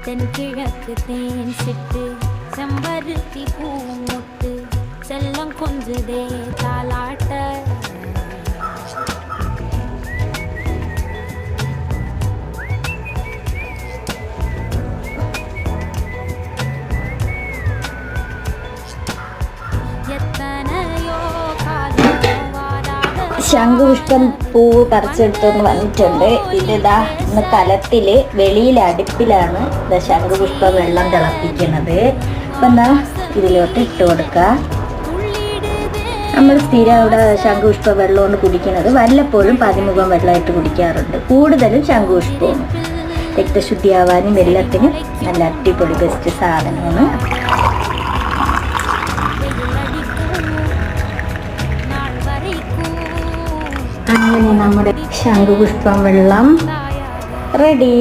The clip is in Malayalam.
തെൻകിഴക്ക് തേൻ സിട്ട് ചെമ്പരുത്തി പൂമുട്ട് செல்லம் கொஞ்சுதே தாலாட்ட ശംഖുപുഷ്പം പൂവ് പറിച്ചെടുത്തുകൊണ്ട് വന്നിട്ടുണ്ട്. ഇതിതാ ഇന്ന് കലത്തില് വെളിയിൽ അടുപ്പിലാണ് ശംഖുപുഷ്പ വെള്ളം തിളപ്പിക്കുന്നത്. അപ്പം എന്താ ഇതിലോട്ട് ഇട്ട് കൊടുക്കുക. നമ്മൾ സ്ഥിരം അവിടെ ശംഖുപുഷ്പ വെള്ളം കൊണ്ട് കുടിക്കുന്നത് വല്ലപ്പോഴും പതിമുഖം വെള്ളമായിട്ട് കുടിക്കാറുണ്ട്. കൂടുതലും ശംഖുപുഷ്പവും രക്തശുദ്ധിയാവാനും വെള്ളത്തിനും നല്ല അടിപൊളി ബെസ്റ്റ് സാധനമാണ്. അങ്ങനെ നമ്മുടെ ശംഖുപുഷ്പം വെള്ളം റെഡി.